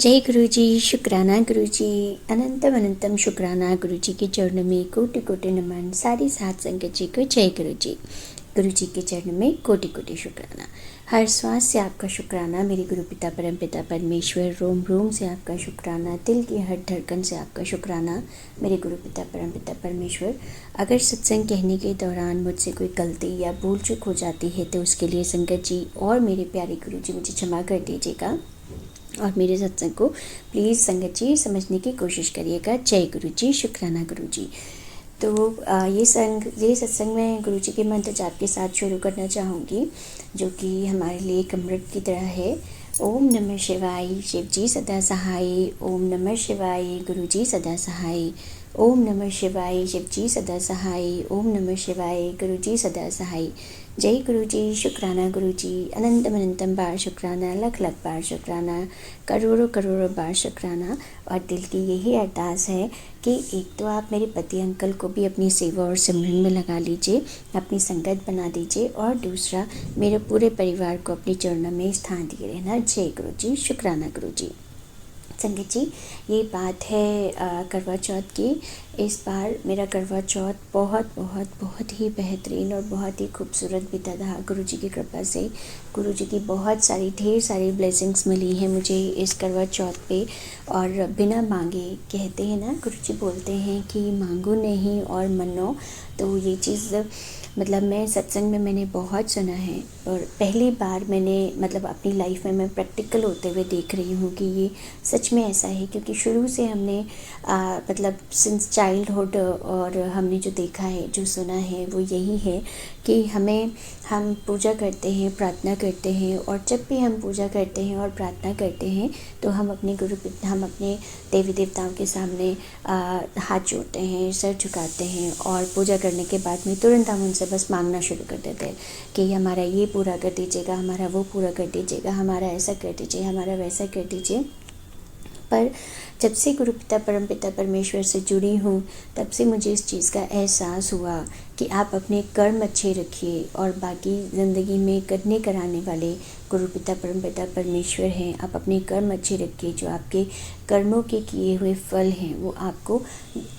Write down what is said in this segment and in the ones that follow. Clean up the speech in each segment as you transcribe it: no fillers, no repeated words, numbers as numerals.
जय गुरु जी, शुक्राना गुरु जी, अनंतम अनंतम शुक्राना गुरु जी के चरणों में कोटि कोटि नमन। सारी साथ संगत जी को जय गुरु जी। गुरु जी के चरणों में कोटि कोटि शुक्राना। हर श्वास से आपका शुक्राना मेरे गुरु पिता परम पिता परमेश्वर। रोम रोम से आपका शुक्राना, दिल की हर धड़कन से आपका शुक्राना मेरे गुरु पिता परम पिता परमेश्वर। अगर सत्संग कहने के दौरान मुझसे कोई गलती या भूल चूक हो जाती है तो उसके लिए संगत जी और मेरे प्यारे गुरु जी मुझे क्षमा कर दीजिएगा और मेरे सत्संग को प्लीज़ संगत जी समझने की कोशिश करिएगा। जय गुरु जी, शुक्राना गुरु जी। तो ये सत्संग मैं गुरु जी के मंत्र जाप के साथ शुरू करना चाहूँगी, जो कि हमारे लिए एक अमृत की तरह है। ओम नमः शिवाय, शिव जी सदा सहाय। ओम नमः शिवाय, गुरु जी सदा सहाय। ओम नमः शिवाय, शिव जी सदा सहाय। ओम नमः शिवाय, गुरु जी सदा सहाय। जय गुरु जी, शुक्राना गुरु जी, अनंतम अनंतम बार शुक्राना, लख लख बार शुक्राना, करोड़ों करोड़ों बार शुक्राना। और दिल की यही अरदास है कि एक तो आप मेरे पति अंकल को भी अपनी सेवा और सिमरन में लगा लीजिए, अपनी संगत बना दीजिए, और दूसरा मेरे पूरे परिवार को अपने चरणों में स्थान दिए रहना। जय गुरु जी, शुक्राना गुरु जी। संगत जी, ये बात है करवा चौथ की। इस बार मेरा करवा चौथ बहुत बहुत बहुत ही बेहतरीन और बहुत ही खूबसूरत बीता था गुरु जी की कृपा से। गुरु जी की बहुत सारी ढेर सारी ब्लेसिंग्स मिली हैं मुझे इस करवा चौथ पे। और बिना मांगे, कहते हैं ना, गुरु जी बोलते हैं कि मांगो नहीं और मनो। तो ये चीज़ मतलब मैं सत्संग में मैंने बहुत सुना है, और पहली बार मैंने मतलब अपनी लाइफ में मैं प्रैक्टिकल होते हुए देख रही हूँ कि ये सच में ऐसा है। क्योंकि शुरू से हमने मतलब सिंस चाइल्डहुड और हमने जो देखा है, जो सुना है, वो यही है कि हम पूजा करते हैं, प्रार्थना करते हैं, और जब भी हम पूजा करते हैं और प्रार्थना करते हैं तो हम अपने देवी देवताओं के सामने हाथ जोड़ते हैं, सर झुकाते हैं, और पूजा करने के बाद में तुरंत हम उनसे बस मांगना शुरू कर देते हैं कि हमारा ये पूरा कर दीजिएगा, हमारा वो पूरा कर दीजिएगा, हमारा ऐसा कर दीजिए, हमारा वैसा कर दीजिए। पर जब से गुरु पिता परम पिता परमेश्वर से जुड़ी हूँ, तब से मुझे इस चीज़ का एहसास हुआ कि आप अपने कर्म अच्छे रखिए, और बाकी ज़िंदगी में करने कराने वाले गुरु पिता परम पिता परमेश्वर हैं। आप अपने कर्म अच्छे रखिए, जो आपके कर्मों के किए हुए फल हैं वो आपको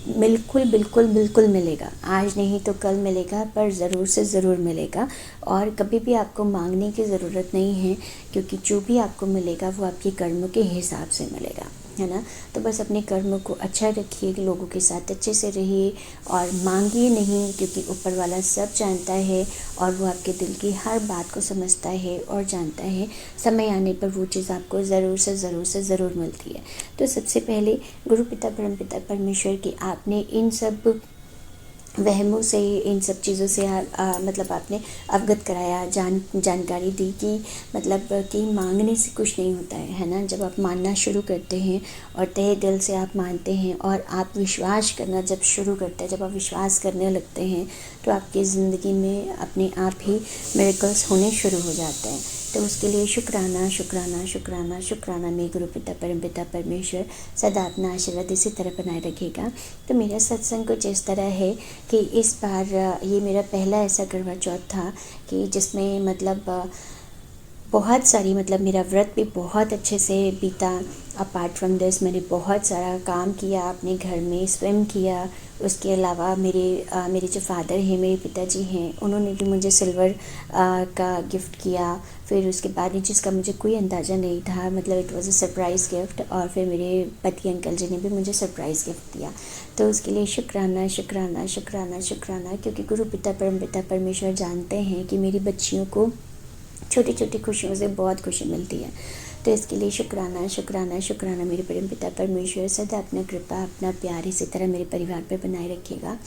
बिल्कुल बिल्कुल बिल्कुल मिलेगा। आज नहीं तो कल मिलेगा, पर ज़रूर से ज़रूर मिलेगा। और कभी भी आपको मांगने की ज़रूरत नहीं है, क्योंकि जो भी आपको मिलेगा वो आपके कर्मों के हिसाब से मिलेगा, है ना। तो बस अपने कर्मों को अच्छा रखिए, लोगों के साथ अच्छे से रहिए, और मांगिए नहीं, क्योंकि ऊपर वाला सब जानता है और वो आपके दिल की हर बात को समझता है और जानता है। समय आने पर वो चीज़ आपको ज़रूर से ज़रूर से ज़रूर मिलती है। तो सबसे पहले गुरु पिता परम पिता परमेश्वर की आपने इन सब वहमों से, इन सब चीज़ों से मतलब आपने अवगत कराया, जानकारी दी कि मतलब कि मांगने से कुछ नहीं होता है ना। जब आप मानना शुरू करते हैं और तहे दिल से आप मानते हैं और आप विश्वास करना जब शुरू करते हैं, जब आप विश्वास करने लगते हैं, तो आपकी ज़िंदगी में अपने आप ही मिरेकल्स होने शुरू हो जाते हैं। तो उसके लिए शुक्राना शुक्राना शुक्राना शुक्राना। मेरे गुरु पिता परम पिता परमेश्वर सदा अपना आशीर्वाद इसी तरह बनाए रखेगा। तो मेरा सत्संग कुछ इस तरह है कि इस बार ये मेरा पहला ऐसा करवा चौथ था कि जिसमें मतलब बहुत सारी मतलब मेरा व्रत भी बहुत अच्छे से बीता। अपार्ट फ्रॉम दिस मैंने बहुत सारा काम किया, अपने घर में स्वयं किया। उसके अलावा मेरे जो फादर हैं, मेरे पिताजी हैं, उन्होंने भी मुझे सिल्वर का गिफ्ट किया। फिर उसके बाद जिसका मुझे कोई अंदाज़ा नहीं था, मतलब it was a surprise gift. और फिर मेरे पति अंकल जी ने भी मुझे सरप्राइज़ गिफ्ट दिया। तो उसके लिए शुक्राना शुक्राना शुक्राना शुक्राना, क्योंकि गुरु पिता परम पिता परमेश्वर जानते हैं कि मेरी बच्चियों को छोटी छोटी खुशियों से बहुत खुशी मिलती है। तो इसके लिए शुक्राना शुक्राना शुक्राना। मेरे परम पिता परमेश्वर सदा अपना कृपा, अपना प्यार इसी तरह मेरे परिवार पर बनाए रखिएगा।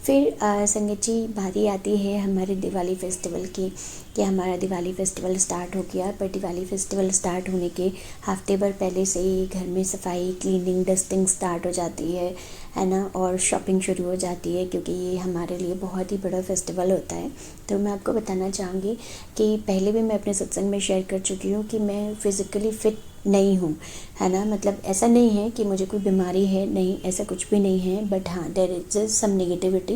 फिर संगत जी, बारी आती है हमारे दिवाली फेस्टिवल की, कि हमारा दिवाली फेस्टिवल स्टार्ट हो गया। पर दिवाली फेस्टिवल स्टार्ट होने के हफ्ते भर पहले से ही घर में सफाई, क्लीनिंग, डस्टिंग स्टार्ट हो जाती है ना, और शॉपिंग शुरू हो जाती है, क्योंकि ये हमारे लिए बहुत ही बड़ा फेस्टिवल होता है। तो मैं आपको बताना चाहूँगी कि पहले भी मैं अपने सत्संग में शेयर कर चुकी हूँ कि मैं फ़िज़िकली फ़िट नहीं हूँ, है ना। मतलब ऐसा नहीं है कि मुझे कोई बीमारी है, नहीं, ऐसा कुछ भी नहीं है। बट हाँ, देयर इज सम नेगेटिविटी,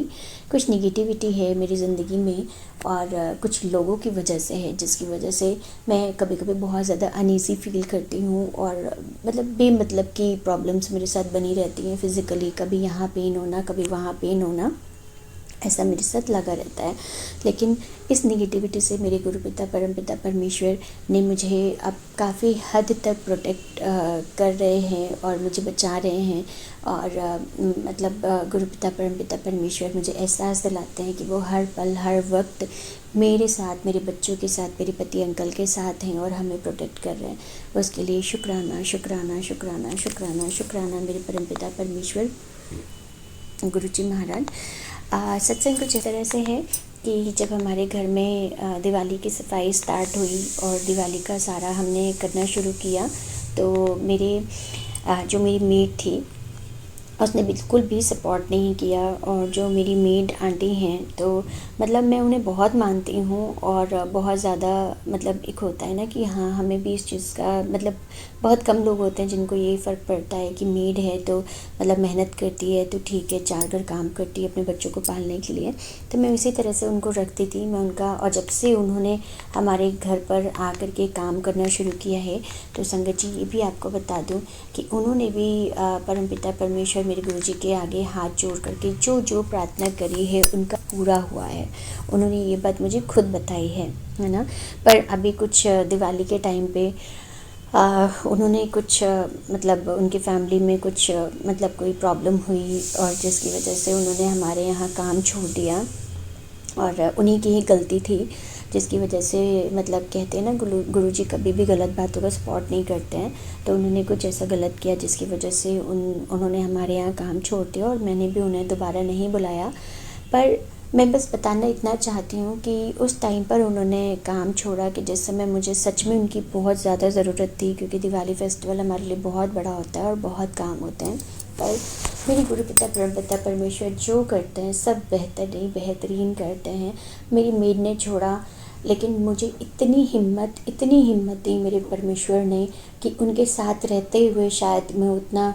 कुछ नेगेटिविटी है मेरी ज़िंदगी में, और कुछ लोगों की वजह से है, जिसकी वजह से मैं कभी कभी बहुत ज़्यादा अनईज़ी फील करती हूँ। और मतलब बेमतलब की प्रॉब्लम्स मेरे साथ बनी रहती हैं फिज़िकली, कभी यहाँ पेन होना, कभी वहाँ पेन होना, ऐसा मेरे साथ लगा रहता है। लेकिन इस नेगेटिविटी से मेरे गुरुपिता परमपिता परमेश्वर ने मुझे अब काफ़ी हद तक प्रोटेक्ट कर रहे हैं और मुझे बचा रहे हैं। और मतलब गुरुपिता परमपिता परमेश्वर मुझे एहसास दिलाते हैं कि वो हर पल हर वक्त मेरे साथ, मेरे बच्चों के साथ, मेरे पति अंकल के साथ हैं और हमें प्रोटेक्ट कर रहे हैं। उसके लिए शुक्राना शुक्राना शुक्राना शुक्राना शुक्राना मेरे परमपिता परमेश्वर, गुरुजी महाराज। सत्संग कुछ इस तरह से है कि जब हमारे घर में दिवाली की सफाई स्टार्ट हुई और दिवाली का सारा हमने करना शुरू किया, तो मेरे जो मेरी मेड थी उसने बिल्कुल भी सपोर्ट नहीं किया। और जो मेरी मेड आंटी हैं, तो मतलब मैं उन्हें बहुत मानती हूँ और बहुत ज़्यादा, मतलब एक होता है ना कि हाँ, हमें भी इस चीज़ का, मतलब बहुत कम लोग होते हैं जिनको ये फ़र्क पड़ता है कि मेड है तो मतलब मेहनत करती है तो ठीक है, 4 घर काम करती है अपने बच्चों को पालने के लिए। तो मैं उसी तरह से उनको रखती थी, मैं उनका। और जब से उन्होंने हमारे घर पर आकर के काम करना शुरू किया है, तो संगत जी ये भी आपको बता दूँ कि उन्होंने भी परमपिता परमेश्वर मेरे गुरुजी के आगे हाथ जोड़ करके जो जो प्रार्थना करी है उनका पूरा हुआ है। उन्होंने ये बात मुझे खुद बताई है ना। पर अभी कुछ दिवाली के टाइम पे उन्होंने कुछ मतलब उनकी फैमिली में कुछ मतलब कोई प्रॉब्लम हुई, और जिसकी वजह से उन्होंने हमारे यहाँ काम छोड़ दिया। और उन्हीं की ही गलती थी, जिसकी वजह से मतलब कहते हैं ना, गुरुजी कभी भी गलत बातों का सपोर्ट नहीं करते हैं। तो उन्होंने कुछ ऐसा गलत किया जिसकी वजह से उन्होंने हमारे यहाँ काम छोड़ दिया, और मैंने भी उन्हें दोबारा नहीं बुलाया। पर मैं बस बताना इतना चाहती हूँ कि उस टाइम पर उन्होंने काम छोड़ा कि जिस समय मुझे सच में उनकी बहुत ज़्यादा ज़रूरत थी, क्योंकि दिवाली फेस्टिवल हमारे लिए बहुत बड़ा होता है और बहुत काम होते हैं। पर मेरे गुरुपिता परमपिता परमेश्वर जो करते हैं सब बेहतरीन करते हैं। मेरी मेड ने छोड़ा, लेकिन मुझे इतनी हिम्मत दी मेरे परमेश्वर ने कि उनके साथ रहते हुए शायद मैं उतना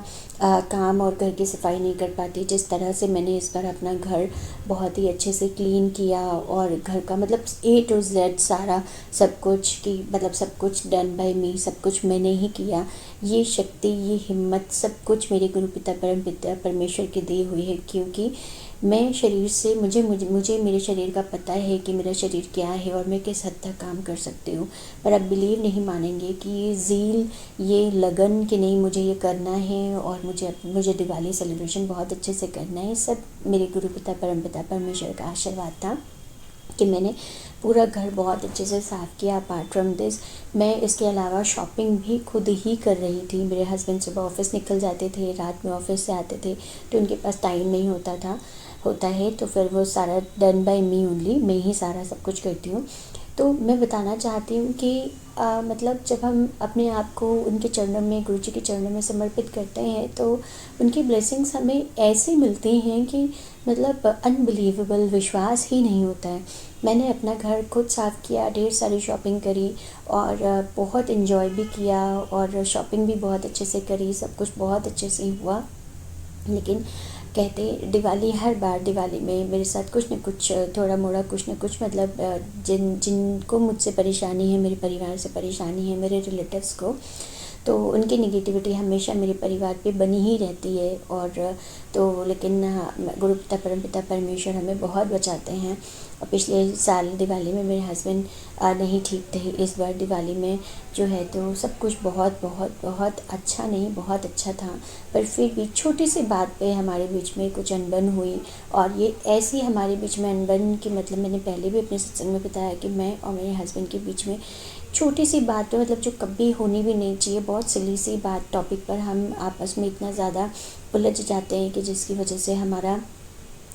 काम और घर की सफाई नहीं कर पाती जिस तरह से मैंने इस बार अपना घर बहुत ही अच्छे से क्लीन किया। और घर का मतलब A to Z सारा सब कुछ, कि मतलब सब कुछ डन बाय मी, सब कुछ मैंने ही किया। ये शक्ति, ये हिम्मत सब कुछ मेरे गुरुपिता परमपिता परमेश्वर की दी हुई है, क्योंकि मैं शरीर से मुझे मेरे शरीर का पता है कि मेरा शरीर क्या है और मैं किस हद तक काम कर सकती हूँ। पर आप बिलीव नहीं मानेंगे कि ये ज़ील, ये लगन कि नहीं मुझे ये करना है और मुझे दिवाली सेलिब्रेशन बहुत अच्छे से करना है, सब मेरे गुरुपिता परमपिता परमेश्वर का आशीर्वाद था कि मैंने पूरा घर बहुत अच्छे से साफ़ किया। अपार्ट फ्रॉम दिस, मैं इसके अलावा शॉपिंग भी खुद ही कर रही थी। मेरे हस्बैंड सुबह ऑफ़िस निकल जाते थे, रात में ऑफ़िस से आते थे, तो उनके पास टाइम नहीं होता है, तो फिर वो सारा डन बाय मी ओनली, मैं ही सारा सब कुछ करती हूँ। तो मैं बताना चाहती हूँ कि मतलब जब हम अपने आप को उनके चरणों में, गुरुजी के चरणों में समर्पित करते हैं, तो उनकी ब्लेसिंग्स हमें ऐसे मिलती हैं कि मतलब अनबिलीवेबल, विश्वास ही नहीं होता है। मैंने अपना घर खुद साफ़ किया, ढेर सारी शॉपिंग करी और बहुत इन्जॉय भी किया, और शॉपिंग भी बहुत अच्छे से करी, सब कुछ बहुत अच्छे से हुआ। लेकिन कहते दिवाली, हर बार दिवाली में मेरे साथ कुछ न कुछ थोड़ा मोड़ा कुछ न कुछ, मतलब जिनको मुझसे परेशानी है, मेरे परिवार से परेशानी है, मेरे रिलेटिव्स को, तो उनकी नेगेटिविटी हमेशा मेरे परिवार पे बनी ही रहती है। और तो लेकिन गुरुपिता परमपिता परमेश्वर हमें बहुत बचाते हैं। और पिछले साल दिवाली में मेरे हस्बैंड नहीं ठीक थे, इस बार दिवाली में जो है तो सब कुछ बहुत बहुत बहुत अच्छा, नहीं बहुत अच्छा था। पर फिर भी छोटी सी बात पे हमारे बीच में कुछ अनबन हुई, और ये ऐसी हमारे बीच में अनबन की, मतलब मैंने पहले भी अपने सत्संग में बताया कि मैं और मेरे हस्बैंड के बीच में छोटी सी बात पे, मतलब जो कभी होनी भी नहीं चाहिए, बहुत सिली सी बात टॉपिक पर हम आपस में इतना ज़्यादा उलझ जाते हैं कि जिसकी वजह से हमारा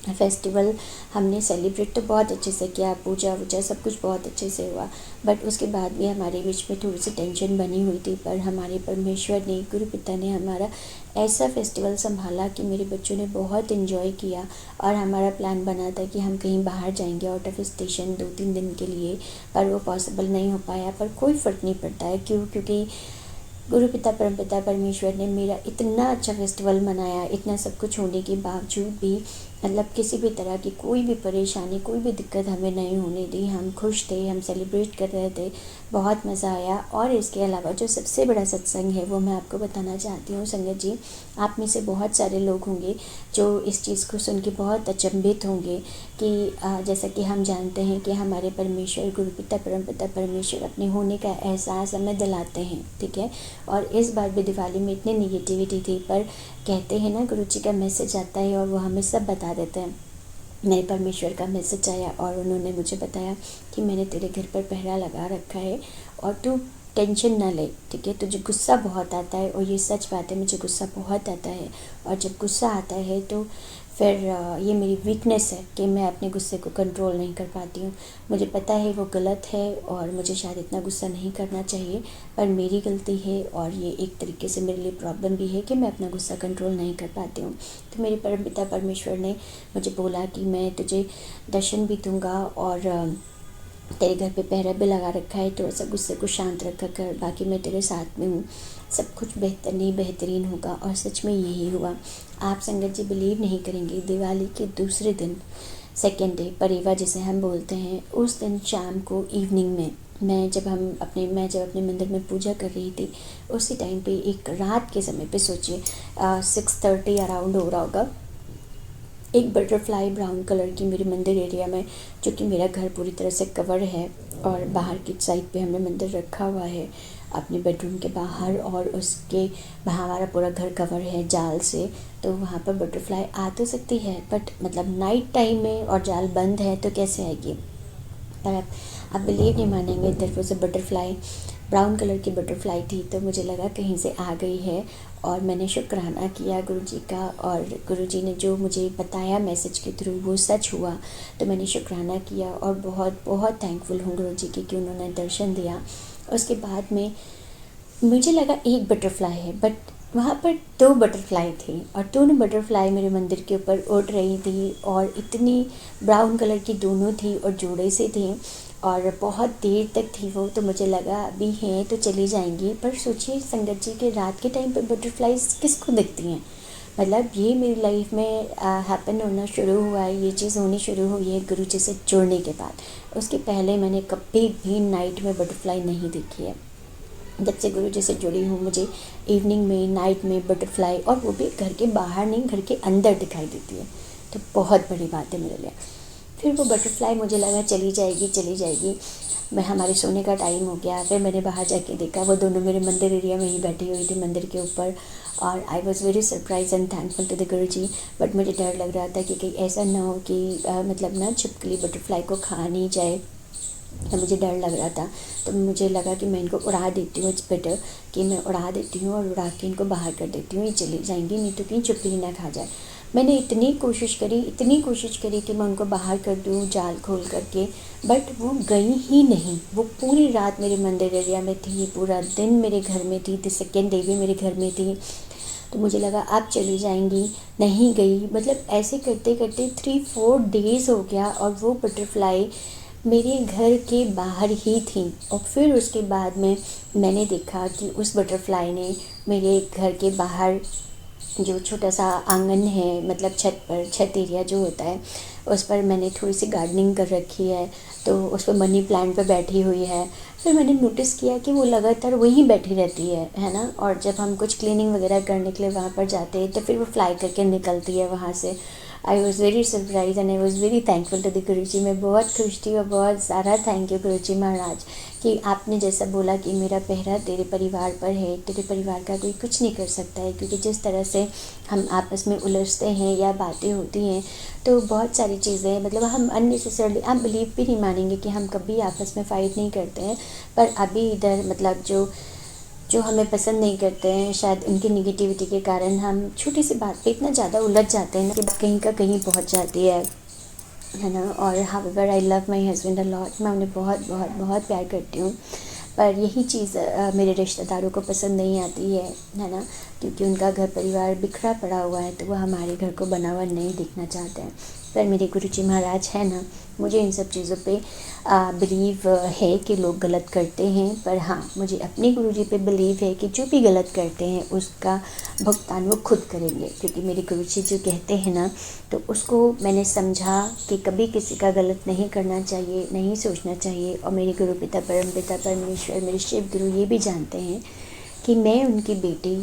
फेस्टिवल हमने सेलिब्रेट तो बहुत अच्छे से किया, पूजा वूजा सब कुछ बहुत अच्छे से हुआ, बट उसके बाद भी हमारे बीच में थोड़ी सी टेंशन बनी हुई थी। पर हमारे परमेश्वर ने, गुरु पिता ने हमारा ऐसा फेस्टिवल संभाला कि मेरे बच्चों ने बहुत इन्जॉय किया। और हमारा प्लान बना था कि हम कहीं बाहर जाएंगे आउट ऑफ स्टेशन 2-3 दिन के लिए, पर वो पॉसिबल नहीं हो पाया। पर कोई फ़र्क नहीं पड़ता है, क्योंकि गुरु पिता परमपिता परमेश्वर ने मेरा इतना अच्छा फेस्टिवल मनाया, इतना सब कुछ होने के बावजूद भी मतलब किसी भी तरह की कोई भी परेशानी, कोई भी दिक्कत हमें नहीं होने दी। हम खुश थे, हम सेलिब्रेट कर रहे थे, बहुत मज़ा आया। और इसके अलावा जो सबसे बड़ा सत्संग है वो मैं आपको बताना चाहती हूँ संगत जी। आप में से बहुत सारे लोग होंगे जो इस चीज़ को सुन के बहुत अचंभित होंगे कि जैसा कि हम जानते हैं कि हमारे परमेश्वर गुरु पिता परमपिता परमेश्वर अपने होने का एहसास हमें दिलाते हैं, ठीक है। और इस बार भी दिवाली में इतनी निगेटिविटी थी, पर कहते हैं ना गुरु जी का मैसेज आता है और वो हमें सब बता देते हैं। मेरे परमेश्वर का मैसेज आया और उन्होंने मुझे बताया कि मैंने तेरे घर पर पहरा लगा रखा है और तू टेंशन ना ले, ठीक है। तुझे गुस्सा बहुत आता है और ये सच बात है, मुझे गुस्सा बहुत आता है। और जब गुस्सा आता है तो फिर ये मेरी वीकनेस है कि मैं अपने गुस्से को कंट्रोल नहीं कर पाती हूँ। मुझे पता है वो गलत है और मुझे शायद इतना गुस्सा नहीं करना चाहिए, पर मेरी गलती है और ये एक तरीके से मेरे लिए प्रॉब्लम भी है कि मैं अपना गुस्सा कंट्रोल नहीं कर पाती हूँ। तो मेरे परमपिता परमेश्वर ने मुझे बोला कि मैं तुझे दर्शन भी दूँगा और तेरे घर पे पहरा भी लगा रखा है, तो ऐसा गुस्से को शांत रखा कर, बाकी मैं तेरे साथ में हूँ, सब कुछ बेहतरीन होगा। और सच में यही हुआ। आप संगत जी बिलीव नहीं करेंगे, दिवाली के दूसरे दिन, सेकेंड डे, परेवा जिसे हम बोलते हैं, उस दिन शाम को इवनिंग में मैं जब अपने मंदिर में पूजा कर रही थी, उसी टाइम पे एक रात के समय पे सोचिए 6:30 अराउंड हो रहा होगा, एक बटरफ्लाई ब्राउन कलर की मेरे मंदिर एरिया में, जो कि मेरा घर पूरी तरह से कवर है और बाहर की साइड पे हमने मंदिर रखा हुआ है अपने बेडरूम के बाहर, और उसके वहाँ हमारा पूरा घर कवर है जाल से, तो वहाँ पर बटरफ्लाई आ तो सकती है, बट मतलब नाइट टाइम में और जाल बंद है तो कैसे आएगी। पर आप बिलीव नहीं मानेंगे, there was a butterfly, brown colour की बटरफ्लाई थी। तो मुझे लगा कहीं से आ गई है और मैंने शुक्राना किया गुरुजी का, और गुरुजी ने जो मुझे बताया मैसेज के थ्रू वो सच हुआ, तो मैंने शुक्राना किया और बहुत बहुत थैंकफुल हूँ गुरुजी की कि उन्होंने दर्शन दिया। उसके बाद में मुझे लगा एक बटरफ्लाई है, बट वहाँ पर 2 बटरफ्लाई थी और दोनों बटरफ्लाई मेरे मंदिर के ऊपर उड़ रही थी और इतनी ब्राउन कलर की दोनों थी और जोड़े से थी और बहुत देर तक थी वो। तो मुझे लगा अभी हैं तो चली जाएंगी, पर सोचिए संगत जी के रात के टाइम पर बटरफ्लाइज किसको दिखती हैं। मतलब ये मेरी लाइफ में हैपन होना शुरू हुआ है, ये चीज़ होनी शुरू हुई है गुरु जी से जुड़ने के बाद। उसके पहले मैंने कभी भी नाइट में बटरफ्लाई नहीं देखी है। जब से गुरु जी से जुड़ी हूँ, मुझे इवनिंग में, नाइट में बटरफ्लाई, और वो भी घर के बाहर नहीं, घर के अंदर दिखाई देती है, तो बहुत बड़ी बात है मेरे लिए। फिर वो बटरफ्लाई मुझे लगा चली जाएगी, मैं हमारे सोने का टाइम हो गया। फिर मैंने बाहर जाके देखा वो दोनों मेरे मंदिर एरिया में ही बैठी हुई थी, मंदिर के ऊपर, और I was very surprise and thankful to the guru ji. But मुझे डर लग रहा था कि कहीं ऐसा ना हो कि मतलब ना छिपकली बटरफ्लाई को खा नहीं जाए, तो मुझे डर लग रहा था। तो मुझे लगा कि मैं इनको उड़ा देती हूँ, इट्स बेटर कि मैं उड़ा देती हूँ और उड़ा के इनको बाहर कर देती हूँ, ये चली जाएंगी, नहीं तो कहीं छिपकली ना खा जाए। मैंने इतनी कोशिश करी कि मैं उनको बाहर कर दूँ जाल खोल करके, बट वो गई ही नहीं। वो पूरी रात मेरे मंदिर एरिया में थी, पूरा दिन मेरे घर में थी, द सेकेंड डे भी मेरे घर में थी। तो मुझे लगा अब चली जाएंगी, नहीं गई। मतलब ऐसे करते करते 3-4 डेज़ हो गया और वो बटरफ्लाई मेरे घर के बाहर ही थी। और फिर उसके बाद में मैंने देखा कि उस बटरफ्लाई ने मेरे घर के बाहर जो छोटा सा आंगन है, मतलब छत एरिया जो होता है, उस पर मैंने थोड़ी सी गार्डनिंग कर रखी है, तो उस पर मनी प्लांट पे बैठी हुई है। फिर मैंने नोटिस किया कि वो लगातार वहीं बैठी रहती है ना। और जब हम कुछ क्लीनिंग वगैरह करने के लिए वहाँ पर जाते हैं तो फिर वो फ्लाई करके निकलती है वहाँ से। I was very surprise and I was very thankful to the guru ji. मैं बहुत खुश थी और बहुत सारा थैंक यू गुरु जी महाराज कि आपने जैसा बोला कि मेरा पहरा तेरे परिवार पर है, तेरे परिवार का कोई कुछ नहीं कर सकता है। क्योंकि जिस तरह से हम आपस में उलझते हैं या बातें होती हैं, तो बहुत सारी चीज़ें, मतलब हम अननेसेसरली, आप बिलीव भी नहीं मानेंगे कि हम कभी आपस में फ़ाइट नहीं करते हैं, पर अभी इधर मतलब जो हमें पसंद नहीं करते हैं, शायद उनकी निगेटिविटी के कारण हम छोटी सी बात पे इतना ज़्यादा उलझ जाते हैं ना कि कहीं का कहीं पहुंच जाती है ना। और however I love my husband a lot, मैं उन्हें बहुत बहुत बहुत प्यार करती हूँ, पर यही चीज़ मेरे रिश्तेदारों को पसंद नहीं आती है ना। क्योंकि उनका घर परिवार बिखरा पड़ा हुआ है, तो वो हमारे घर को बना हुआ नहीं देखना चाहते हैं। पर मेरे गुरुजी महाराज है ना, मुझे इन सब चीज़ों पे बिलीव है कि लोग गलत करते हैं, पर हाँ मुझे अपने गुरुजी पे बिलीव है कि जो भी गलत करते हैं उसका भुगतान वो खुद करेंगे। क्योंकि मेरे गुरुजी जो कहते हैं ना, तो उसको मैंने समझा कि कभी किसी का गलत नहीं करना चाहिए, नहीं सोचना चाहिए। और मेरे गुरु पिता परम पिता परमेश्वर, मेरे शिव गुरु ये भी जानते हैं कि मैं उनकी बेटी,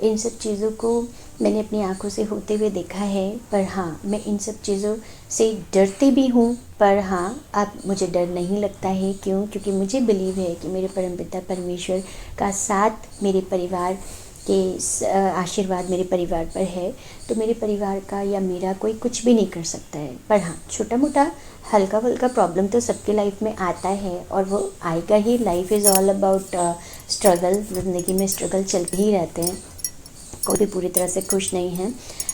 इन सब चीज़ों को मैंने अपनी आंखों से होते हुए देखा है। पर हाँ, मैं इन सब चीज़ों से डरती भी हूँ, पर हाँ अब मुझे डर नहीं लगता है। क्यों? क्योंकि मुझे बिलीव है कि मेरे परमपिता परमेश्वर का साथ, मेरे परिवार के आशीर्वाद मेरे परिवार पर है। तो मेरे परिवार का या मेरा कोई कुछ भी नहीं कर सकता है। पर हाँ, छोटा मोटा हल्का फुल्का प्रॉब्लम तो सबके लाइफ में आता है, और वो आएगा ही। Life is all about struggle. ज़िंदगी में स्ट्रगल चलते ही रहते हैं, कोई भी पूरी तरह से खुश नहीं है।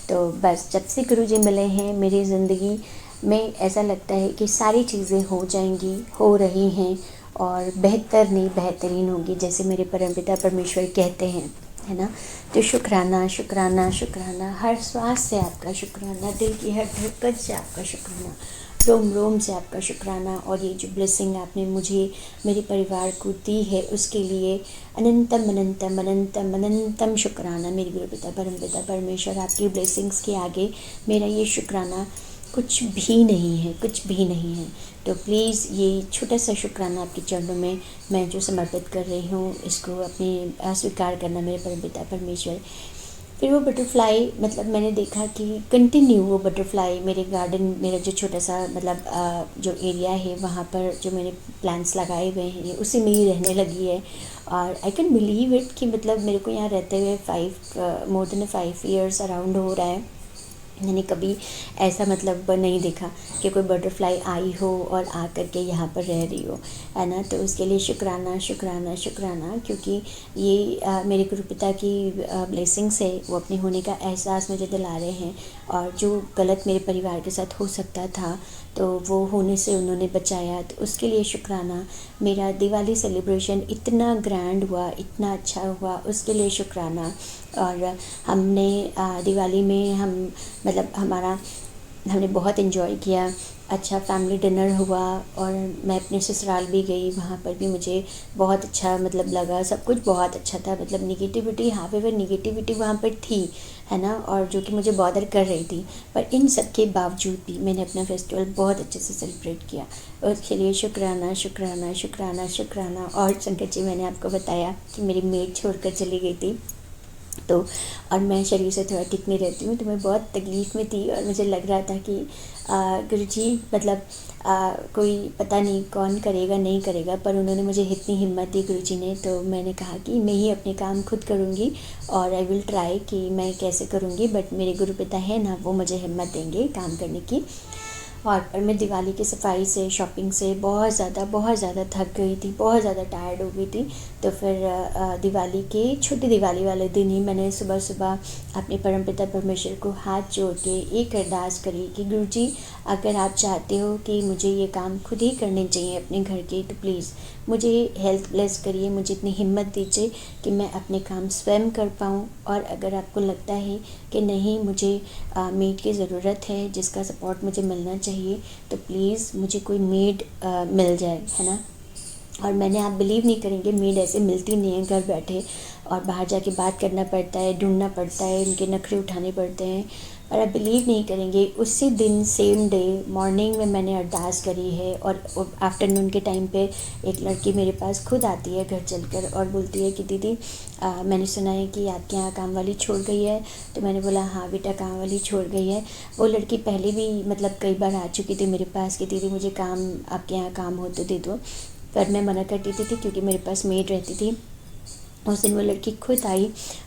तो बस जब से गुरुजी मिले हैं मेरी ज़िंदगी में, ऐसा लगता है कि सारी चीज़ें हो जाएंगी, हो रही हैं, और बेहतर नहीं बेहतरीन होगी, जैसे मेरे परमपिता परमेश्वर कहते हैं, है ना। तो शुक्राना शुक्राना शुक्राना, हर श्वास से आपका शुक्राना, दिल की हर धड़कन से आपका शुक्राना, रोम रोम से आपका शुक्राना। और ये जो ब्लेसिंग आपने मुझे, मेरे परिवार को दी है, उसके लिए अनंतम अनंतम अनंतम अनंतम शुक्राना। मेरे गुरु पिता परम पिता परमेश्वर, आपकी ब्लेसिंग्स के आगे मेरा ये शुक्राना कुछ भी नहीं है, कुछ भी नहीं है। तो प्लीज़ ये छोटा सा शुक्राना आपके चरणों में मैं जो समर्पित कर रही हूँ, इसको अपने स्वीकार करना मेरे परम पिता परमेश्वर। फिर वो बटरफ्लाई, मतलब मैंने देखा कि कंटिन्यू वो बटरफ्लाई मेरे गार्डन, मेरा जो छोटा सा मतलब जो एरिया है वहाँ पर जो मैंने प्लांट्स लगाए हुए हैं, ये उसी में ही रहने लगी है। और आई कैन बिलीव इट कि मतलब मेरे को यहाँ रहते हुए मोर देन 5 ईयर्स अराउंड हो रहा है। मैंने कभी ऐसा मतलब नहीं देखा कि कोई बटरफ्लाई आई हो और आ कर के यहाँ पर रह रही हो, है ना। तो उसके लिए शुक्राना शुक्राना शुक्राना, क्योंकि ये मेरे गुरु पिता की ब्लेसिंग्स है, वो अपने होने का एहसास मुझे दिला रहे हैं। और जो गलत मेरे परिवार के साथ हो सकता था, तो वो होने से उन्होंने बचाया, तो उसके लिए शुक्राना। मेरा दिवाली सेलिब्रेशन इतना ग्रैंड हुआ, इतना अच्छा हुआ, उसके लिए शुक्राना। और हमने दिवाली में मतलब हमने बहुत इन्जॉय किया, अच्छा फैमिली डिनर हुआ। और मैं अपने ससुराल भी गई, वहाँ पर भी मुझे बहुत अच्छा मतलब लगा, सब कुछ बहुत अच्छा था। मतलब निगेटिविटी, हावेवर निगेटिविटी वहाँ पर थी, है ना, और जो कि मुझे बॉदर कर रही थी, पर इन सब के बावजूद भी मैंने अपना फेस्टिवल बहुत अच्छे से सेलिब्रेट किया। और उसके लिए शुक्राना शुक्राना शुक्राना शुक्राना। और संकट जी, मैंने आपको बताया कि मेरी मेड छोड़कर चली गई थी, तो और मैं शरीर से थोड़ा ठीक नहीं रहती हूँ, तो मैं बहुत तकलीफ़ में थी। और मुझे लग रहा था कि गुरुजी मतलब कोई पता नहीं कौन करेगा नहीं करेगा, पर उन्होंने मुझे इतनी हिम्मत दी गुरुजी ने। तो मैंने कहा कि मैं ही अपने काम खुद करूँगी, और आई विल ट्राई कि मैं कैसे करूँगी, बट मेरे गुरु पिता है ना, वो मुझे हिम्मत देंगे काम करने की। और मैं दिवाली की सफाई से, शॉपिंग से बहुत ज़्यादा थक गई थी, बहुत ज़्यादा टायर्ड हो गई थी। तो फिर दिवाली के छोटी दिवाली वाले दिन ही मैंने सुबह सुबह अपने परमपिता परमेश्वर को हाथ जोड़ के एक अरदास करी कि गुरुजी, अगर आप चाहते हो कि मुझे ये काम खुद ही करने चाहिए अपने घर के, तो प्लीज़ मुझे हेल्थ ब्लेस करिए, मुझे इतनी हिम्मत दीजिए कि मैं अपने काम स्वयं कर पाऊँ। और अगर आपको लगता है कि नहीं, मुझे मेड की ज़रूरत है जिसका सपोर्ट मुझे मिलना चाहिए, तो प्लीज़ मुझे कोई मेड मिल जाए, है ना। और मैंने, आप बिलीव नहीं करेंगे, मेड ऐसे मिलती नहीं है घर बैठे, और बाहर जाके बात करना पड़ता है, ढूंढना पड़ता है, उनके नखरे उठाने पड़ते हैं। और आप बिलीव नहीं करेंगे, उसी दिन सेम डे मॉर्निंग में मैंने अरदास करी है, और आफ्टरनून के टाइम पे एक लड़की मेरे पास खुद आती है घर चलकर और बोलती है कि दीदी मैंने सुना है कि आपके यहाँ काम वाली छोड़ गई है। तो मैंने बोला हाँ बेटा, काम वाली छोड़ गई है। वो लड़की पहले भी मतलब कई बार आ चुकी थी मेरे पास कि दीदी मुझे काम, आपके यहाँ काम हो तो दे दो, पर मैं मना कर देती थी क्योंकि मेरे पास मेड रहती थी। उस दिन वो लड़की खुद आई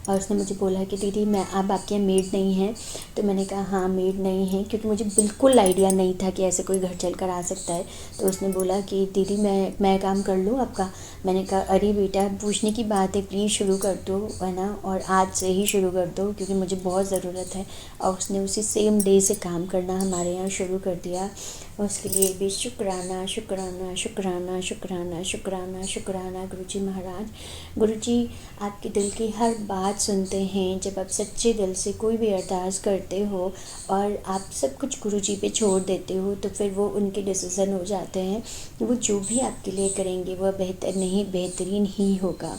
और उसने मुझे बोला कि दीदी मैं, अब आपके यहाँ मेड नहीं है। तो मैंने कहा हाँ मेड नहीं है, क्योंकि मुझे बिल्कुल आइडिया नहीं था कि ऐसे कोई घर चल कर आ सकता है। तो उसने बोला कि दीदी मैं काम कर लूँ आपका। मैंने कहा अरे बेटा, पूछने की बात है, प्लीज़ शुरू कर दो, है ना, और आज से ही शुरू कर दो क्योंकि मुझे बहुत ज़रूरत है। और उसने उसी सेम डे से काम करना हमारे यहाँ शुरू कर दिया। उसके लिए भी शुक्राना शुक्राना शुक्राना शुक्राना शुक्राना शुक्राना गुरुजी महाराज। गुरुजी आपके दिल की हर बात सुनते हैं। जब आप सच्चे दिल से कोई भी अरदास करते हो और आप सब कुछ गुरुजी पे छोड़ देते हो तो फिर वो उनके डिसीज़न हो जाते हैं। वो जो भी आपके लिए करेंगे वह बेहतर नहीं बेहतरीन ही होगा।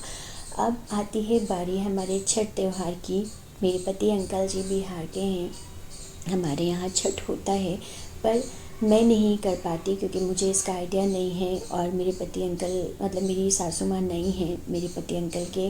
अब आती है बारी हमारे छठ त्यौहार की। मेरे पति अंकल जी बिहार के हैं। हमारे यहाँ छठ होता है पर मैं नहीं कर पाती क्योंकि मुझे इसका आइडिया नहीं है। और मेरे पति अंकल मतलब मेरी सासू माँ नहीं हैं मेरे पति अंकल के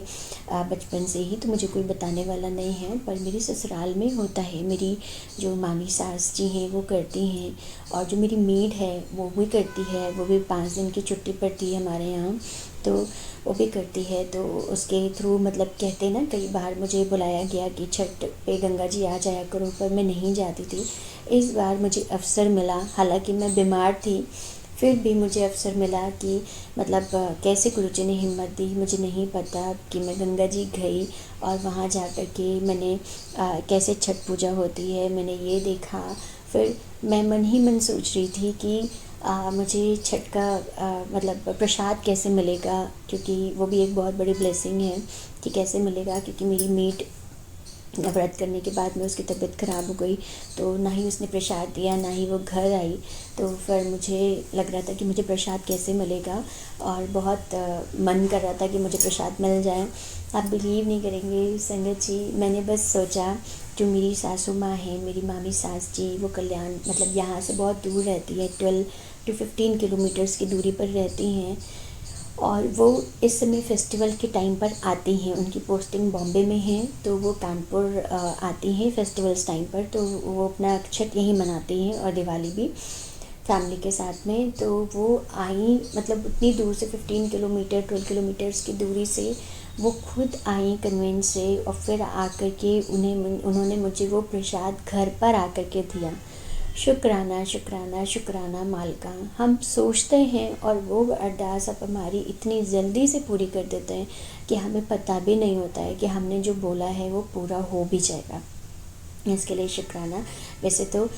बचपन से ही, तो मुझे कोई बताने वाला नहीं है। पर मेरी ससुराल में होता है। मेरी जो मामी सास जी हैं वो करती हैं और जो मेरी मेड है वो भी करती है। वो भी 5 दिन की छुट्टी पड़ती है हमारे यहाँ, तो वो भी करती है। तो उसके थ्रू मतलब कहते ना, कई बार मुझे बुलाया गया कि छठ पे गंगा जी आ जाया करो, पर मैं नहीं जाती थी। इस बार मुझे अवसर मिला, हालांकि मैं बीमार थी, फिर भी मुझे अवसर मिला कि मतलब कैसे गुरुजी ने हिम्मत दी मुझे नहीं पता कि मैं गंगा जी गई और वहाँ जा कर के मैंने कैसे छठ पूजा होती है मैंने ये देखा। फिर मैं मन ही मन सोच रही थी कि मुझे छठ का मतलब प्रसाद कैसे मिलेगा, क्योंकि वो भी एक बहुत बड़ी ब्लेसिंग है कि कैसे मिलेगा। क्योंकि मेरी मेड व्रत करने के बाद में उसकी तबीयत ख़राब हो गई, तो ना ही उसने प्रसाद दिया ना ही वो घर आई। तो फिर मुझे लग रहा था कि मुझे प्रसाद कैसे मिलेगा और बहुत मन कर रहा था कि मुझे प्रसाद मिल जाए। आप बिलीव नहीं करेंगे संगत जी, मैंने बस सोचा जो मेरी सासू माँ है, मेरी मामी सास जी, वो कल्याण मतलब यहाँ से बहुत दूर रहती है, 12 to 15 किलोमीटर्स की दूरी पर रहती हैं। और वो इस समय फेस्टिवल के टाइम पर आती हैं। उनकी पोस्टिंग बॉम्बे में है, तो वो कानपुर आती हैं फेस्टिवल्स टाइम पर। तो वो अपना छठ यहीं मनाती हैं और दिवाली भी फैमिली के साथ में। तो वो आई मतलब उतनी दूर से 15 किलोमीटर 12 किलोमीटर्स की दूरी से वो खुद आई कन्वेंस से, और फिर आकर के उन्होंने मुझे वो प्रसाद घर पर आकर के दिया। शुक्राना शुक्राना शुक्राना मालिका। हम सोचते हैं और वो अरदास अब हमारी इतनी जल्दी से पूरी कर देते हैं कि हमें पता भी नहीं होता है कि हमने जो बोला है वो पूरा हो भी जाएगा। इसके लिए शुक्राना। वैसे तो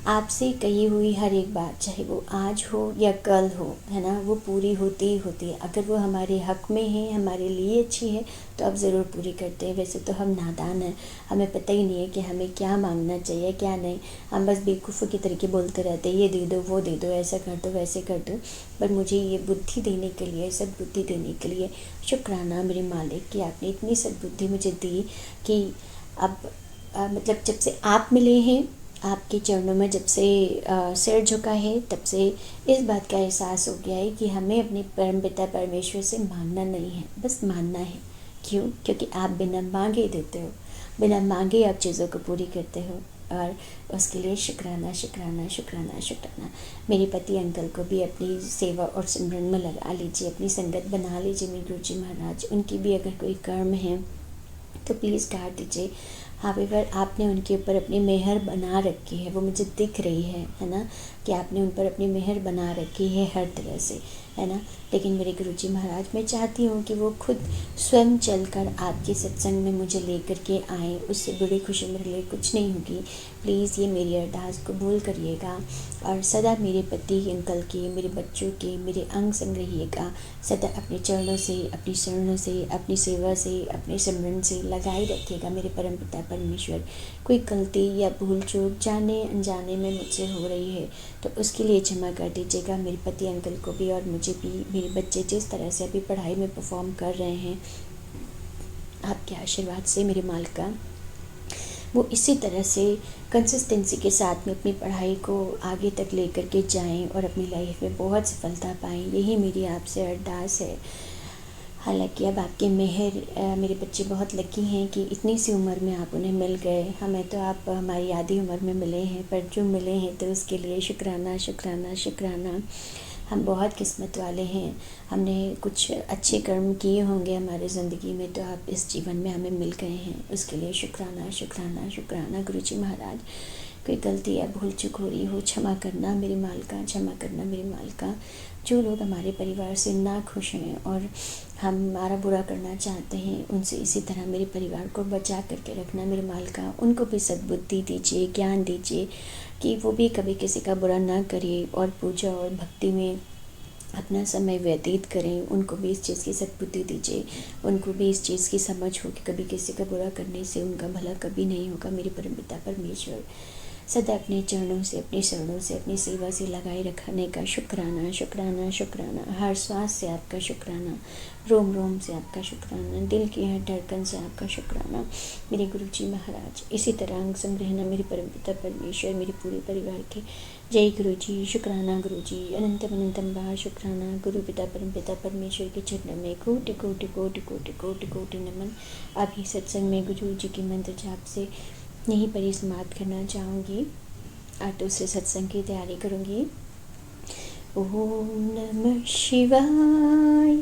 आपसे कही हुई हर एक बात, चाहे वो आज हो या कल हो, है ना, वो पूरी होती ही होती है। अगर वो हमारे हक़ में है, हमारे लिए अच्छी है, तो आप ज़रूर पूरी करते हैं। वैसे तो हम नादान हैं, हमें पता ही नहीं है कि हमें क्या मांगना चाहिए क्या नहीं। हम बस बेवकूफ़ों की तरीके बोलते रहते हैं, ये दे दो वो दे दो, ऐसा कर दो वैसे कर दो। पर मुझे ये बुद्धि देने के लिए, सद्बुद्धि देने के लिए शुक्राना मेरे मालिक कि आपने इतनी सद्बुद्धि मुझे दी कि अब मतलब जब से आप मिले हैं, आपके चरणों में जब से सिर झुका है, तब से इस बात का एहसास हो गया है कि हमें अपने परमपिता परमेश्वर से मांगना नहीं है, बस मानना है। क्यों? क्योंकि आप बिना मांगे देते हो, बिना मांगे आप चीज़ों को पूरी करते हो। और उसके लिए शुक्राना शुक्राना शुक्राना शुक्राना। मेरे पति अंकल को भी अपनी सेवा और सिमरन में लगा लीजिए, अपनी संगत बना लीजिए मेरे गुरुजी महाराज। उनकी भी अगर कोई कर्म है तो प्लीज़ काट दीजिए। हावेवर आपने उनके ऊपर अपनी मेहर बना रखी है, वो मुझे दिख रही है ना, कि आपने उन पर अपनी मेहर बना रखी है हर तरह से, है ना। लेकिन मेरे गुरुजी महाराज, मैं चाहती हूँ कि वो खुद स्वयं चलकर आपके सत्संग में मुझे लेकर के आएँ। उससे बड़ी खुशी मेरे लिए कुछ नहीं होगी। प्लीज़ ये मेरी अरदास कबूल करिएगा और सदा मेरे पति अंकल के, मेरे बच्चों के, मेरे अंग संग रहिएगा। सदा अपने चरणों से, अपनी शरणों से, अपनी सेवा से, अपने सिमरन से लगाए रखिएगा मेरे परमपिता परमेश्वर। कोई गलती या भूल चूक जाने अनजाने में मुझसे हो रही है तो उसके लिए क्षमा कर दीजिएगा मेरे पति अंकल को भी और मुझे भी। मेरे बच्चे जिस तरह से अभी पढ़ाई में परफॉर्म कर रहे हैं आपके आशीर्वाद से मेरे मालिका, वो इसी तरह से कंसिस्टेंसी के साथ में अपनी पढ़ाई को आगे तक लेकर के जाएं और अपनी लाइफ में बहुत सफलता पाएं। यही मेरी आपसे अरदास है। हालांकि अब आपके मेहर, मेरे बच्चे बहुत लकी हैं कि इतनी सी उम्र में आप उन्हें मिल गए। हमें तो आप हमारी आधी उम्र में मिले हैं, पर जो मिले हैं तो उसके लिए शुक्राना शुक्राना शुक्राना। हम बहुत किस्मत वाले हैं, हमने कुछ अच्छे कर्म किए होंगे हमारे ज़िंदगी में, तो आप इस जीवन में हमें मिल गए हैं, उसके लिए शुक्राना शुक्राना शुक्राना। गुरुजी महाराज, कोई गलती या भूल चूक हो रही हो क्षमा करना मेरी मालिका, क्षमा करना मेरी मालिका। जो लोग हमारे परिवार से ना खुश हैं और हमारा बुरा करना चाहते हैं उनसे इसी तरह मेरे परिवार को बचा करके रखना मेरे मालिका, उनको भी सद्बुद्धि दीजिए, ज्ञान दीजिए कि वो भी कभी किसी का बुरा ना करे और पूजा और भक्ति में अपना समय व्यतीत करें। उनको भी इस चीज़ की सद्बुद्धि दीजिए, उनको भी इस चीज़ की समझ हो कि कभी किसी का बुरा करने से उनका भला कभी नहीं होगा। मेरे परमपिता परमेश्वर सदा अपने चरणों से, अपने शरणों से, अपनी सेवा से लगाए रखने का शुक्राना, शुक्राना, शुक्राना। हर श्वास से आपका शुक्राना, रोम रोम से आपका शुक्राना, दिल की हर धड़कन से आपका शुक्राना मेरे गुरुजी महाराज। इसी तरह अंग संग रहना मेरे परमपिता परमेश्वर, मेरे पूरे परिवार के। जय गुरुजी, शुक्राना गुरुजी, अनंतम अनंतम बार शुक्राना। गुरु पिता परमपिता परमेश्वर के चरणों में कोटि कोटि कोटि कोटि कोटि कोटि नमन। अभी सत्संग में गुरु जी की मंत्र जाप से यहीं पर ही समाप्त करना चाहूँगी और दूसरे सत्संग की तैयारी करूँगी। ओम नमः शिवाय,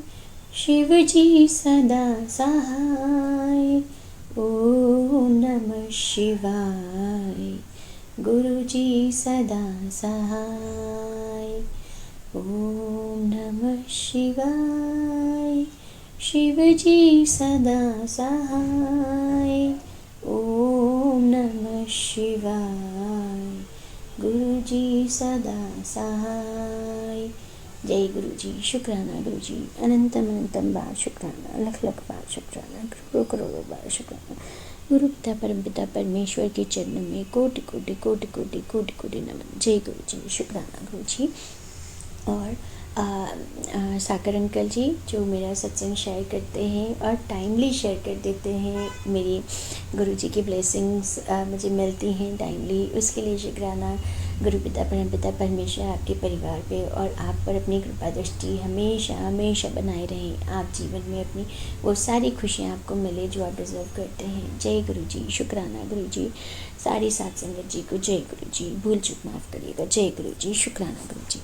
शिव जी सदा सहाय। ओम नमः शिवाय, गुरु जी सदा सहाय। ओम नमः शिवाय, शिव जी सदा सहाय। ओम नमः शिवाय, गुरु जी सदा सहाय। जय गुरु जी, शुक्राना गुरु जी, अनंतम अनंतम बार शुक्राना, लख लख बार शुक्राना, करोड़ों करोड़ों बार शुक्राना। गुरु पिता परमपिता परमेश्वर के चरणों में कोटि कोटि कोटि कोटि कोटि कोटि नमन। जय गुरु जी, शुक्राना गुरु जी। और साकर अंकल जी जो मेरा सत्संग शेयर करते हैं और टाइमली शेयर कर देते हैं, मेरी गुरुजी की ब्लेसिंग्स मुझे मिलती हैं टाइमली, उसके लिए शुक्राना। गुरु पिता परमपिता परमेश्वर आपके परिवार पे और आप पर अपनी कृपा दृष्टि हमेशा हमेशा बनाए रहें। आप जीवन में अपनी वो सारी खुशियाँ आपको मिले जो आप डिज़र्व करते हैं। जय गुरु जी, शुक्राना गुरु जी। सारी सात संगत जी को जय गुरु जी, भूल चूक माफ़ करिएगा। जय गुरु जी, शुक्राना गुरु जी।